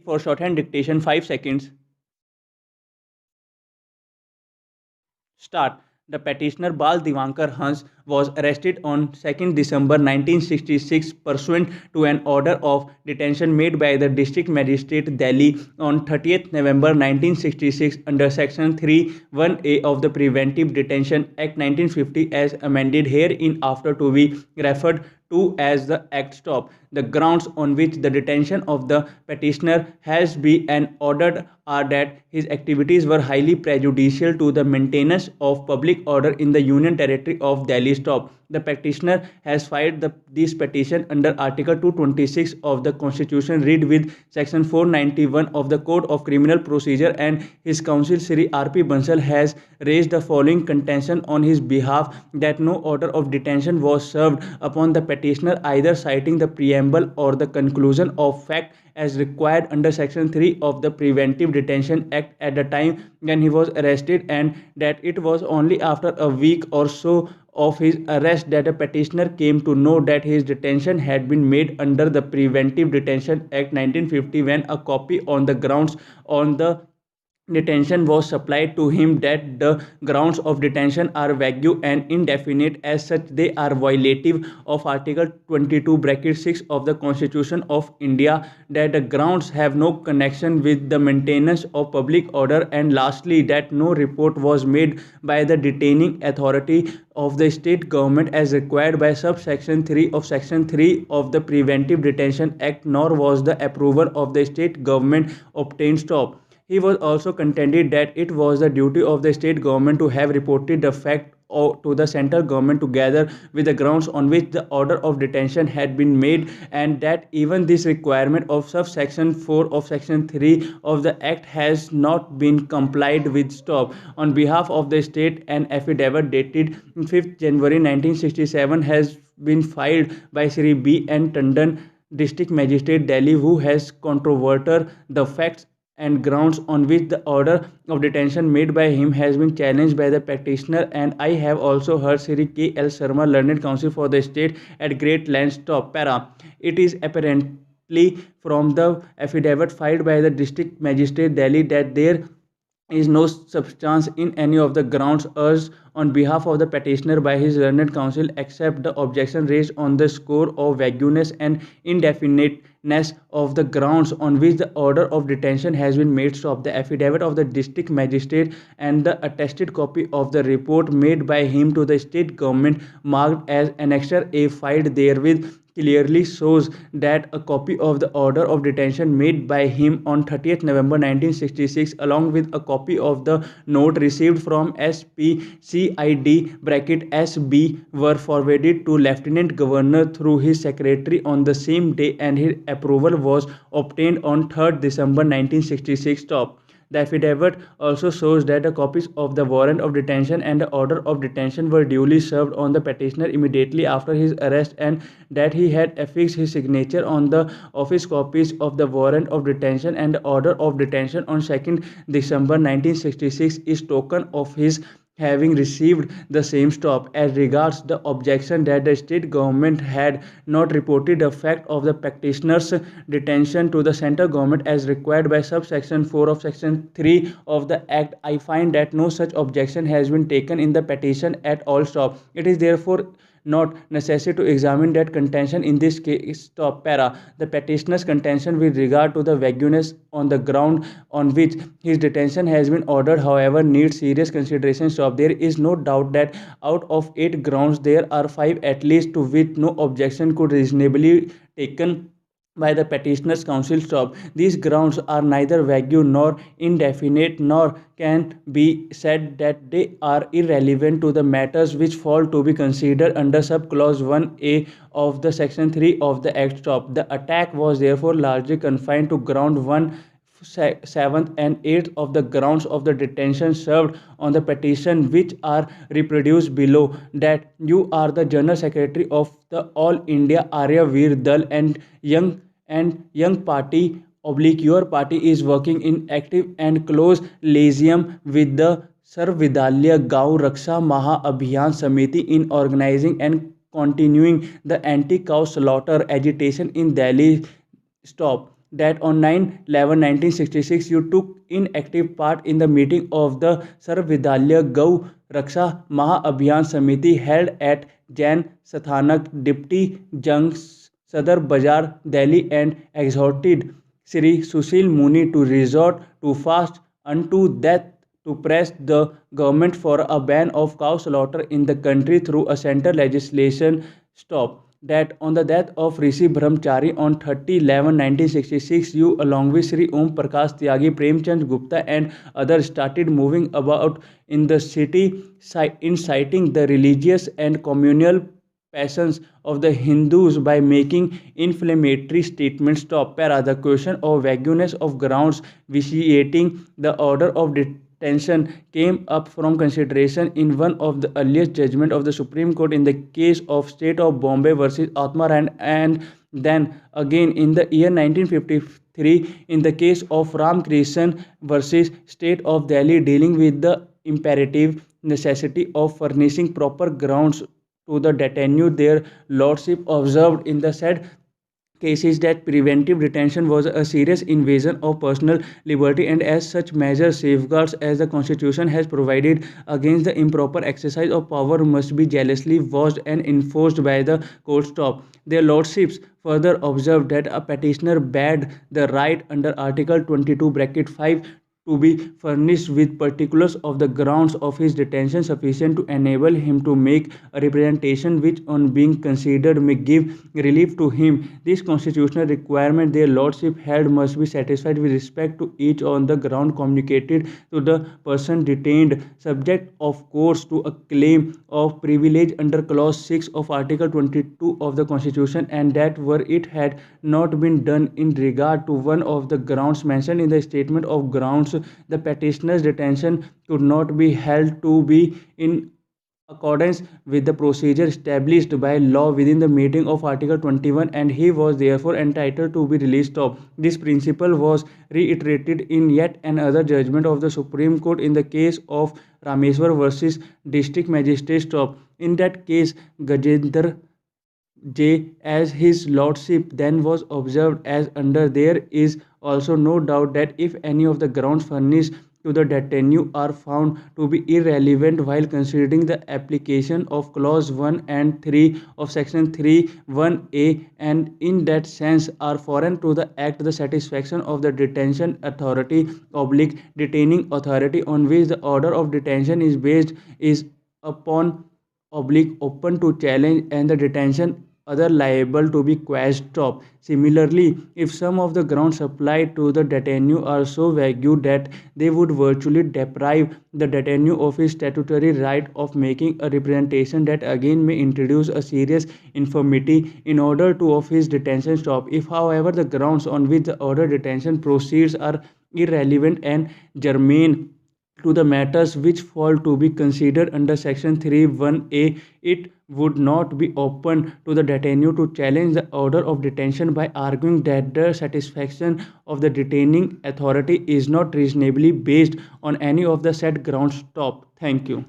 for shorthand dictation 5 seconds. Start. The petitioner Bal Divankar Hans was arrested on 2nd December 1966 pursuant to an order of detention made by the District Magistrate Delhi on 30th November 1966 under Section 3(1)(a) of the Preventive Detention Act 1950 as amended herein after to be referred to as the Act Stop. The grounds on which the detention of the petitioner has been ordered are that his activities were highly prejudicial to the maintenance of public order in the Union Territory of Delhi. Stop. The petitioner has filed this petition under Article 226 of the Constitution read with Section 491 of the Code of Criminal Procedure, and his counsel Sri R.P. Bansal has raised the following contention on his behalf: that no order of detention was served upon the petitioner, either citing the preamble or the conclusion of fact as required under Section 3 of the Preventive Detention Act at the time when he was arrested, and that it was only after a week or so of his arrest that a petitioner came to know that his detention had been made under the Preventive Detention Act 1950 when a copy on the grounds on the detention was supplied to him. That the grounds of detention are vague and indefinite. As such, they are violative of Article 22(6) of the Constitution of India, that the grounds have no connection with the maintenance of public order, and lastly, that no report was made by the detaining authority of the state government as required by subsection 3 of Section 3 of the Preventive Detention Act, nor was the approval of the state government obtained. Stop. He was also contended that it was the duty of the state government to have reported the fact to the central government together with the grounds on which the order of detention had been made, and that even this requirement of subsection 4 of Section 3 of the Act has not been complied with. Stop. On behalf of the state, an affidavit dated 5th January 1967 has been filed by Sri B. N. Tandon, District Magistrate Delhi, who has controverted the facts and grounds on which the order of detention made by him has been challenged by the petitioner, and I have also heard Sri K. L. Sharma, learned counsel for the state, at great length. Stop. Para. It is apparently from the affidavit filed by the District Magistrate Delhi that there is no substance in any of the grounds urged on behalf of the petitioner by his learned counsel, except the objection raised on the score of vagueness and indefiniteness of the grounds on which the order of detention has been made. Stop. The affidavit of the district magistrate and the attested copy of the report made by him to the state government marked as Annexure A filed therewith clearly shows that a copy of the order of detention made by him on 30th November 1966 along with a copy of the note received from SPCID (SB) were forwarded to Lieutenant Governor through his secretary on the same day, and his approval was obtained on 3rd December 1966. Stop. The affidavit also shows that the copies of the warrant of detention and the order of detention were duly served on the petitioner immediately after his arrest, and that he had affixed his signature on the office copies of the warrant of detention and the order of detention on 2nd December 1966 is token of his having received the same. Stop. As regards the objection that the state government had not reported the fact of the petitioner's detention to the central government as required by subsection 4 of Section 3 of the Act, I find that no such objection has been taken in the petition at all. Stop. It is therefore not necessary to examine that contention in this case. Stop. Para. The petitioner's contention with regard to the vagueness on the ground on which his detention has been ordered, however, needs serious consideration. Stop. There is no doubt that out of 8 grounds there are 5 at least to which no objection could reasonably taken by the petitioner's counsel. Stop. These grounds are neither vague nor indefinite, nor can be said that they are irrelevant to the matters which fall to be considered under subclause 1A of the Section 3 of the Act. Stop. The attack was therefore largely confined to ground 1, 7th and 8th of the grounds of the detention served on the petition, which are reproduced below: that you are the General Secretary of the All India Arya Veer Dal and young party / your party is working in active and close liaison with the Sarv Gaon Raksha Maha Abhiyan Samiti in organizing and continuing the anti-cow slaughter agitation in Delhi. Stop. that on 9/11/1966 you took inactive part in the meeting of the Sarv Vidyalayya Gau Raksha Mahabhiyan Samiti held at Jain Sathanak Dipti Jung Sadar Bazar, Delhi, and exhorted Sri Sushil Muni to resort to fast unto death to press the government for a ban of cow slaughter in the country through a central legislation stop. That on the death of Rishi Brahmachari on 30/11/1966, you along with Sri Om Prakash Tyagi, Premchand Gupta, and others started moving about in the city, inciting the religious and communal passions of the Hindus by making inflammatory statements. Top para the question of vagueness of grounds vitiating the order of detention came up from consideration in one of the earliest judgment of the Supreme Court in the case of State of Bombay versus Atmaran, and then again in the year 1953 in the case of Ram Krishan versus State of Delhi, dealing with the imperative necessity of furnishing proper grounds to the detainee. Their lordship observed in the said cases that preventive detention was a serious invasion of personal liberty, and as such measures safeguards as the constitution has provided against the improper exercise of power must be jealously watched and enforced by the courts. Top their lordships further observed that a petitioner had the right under article 22 bracket 5 to be furnished with particulars of the grounds of his detention sufficient to enable him to make a representation which on being considered may give relief to him. This constitutional requirement their lordship held must be satisfied with respect to each on the ground communicated to the person detained, subject of course to a claim of privilege under clause 6 of article 22 of the constitution, and that were it had not been done in regard to one of the grounds mentioned in the statement of grounds, the petitioner's detention could not be held to be in accordance with the procedure established by law within the meaning of article 21, and he was therefore entitled to be released. Of this principle was reiterated in yet another judgment of the Supreme Court in the case of Rameswar versus District Magistrate. Of in that case Gajendra J. as his lordship then was observed as under, there is also no doubt that if any of the grounds furnished to the detainee are found to be irrelevant while considering the application of clause 1 and 3 of section 3(1)(a), and in that sense are foreign to the act, the satisfaction of the detention authority oblique detaining authority on which the order of detention is based is upon oblique open to challenge, and the detention other liable to be quashed off. Similarly, if some of the grounds applied to the detainee are so vague that they would virtually deprive the detainee of his statutory right of making a representation, that again may introduce a serious infirmity in order to of his detention stop. If however the grounds on which the order detention proceeds are irrelevant and germane to the matters which fall to be considered under section 3(1)(a), it would not be open to the detainee to challenge the order of detention by arguing that the satisfaction of the detaining authority is not reasonably based on any of the said grounds. Stop. Thank you.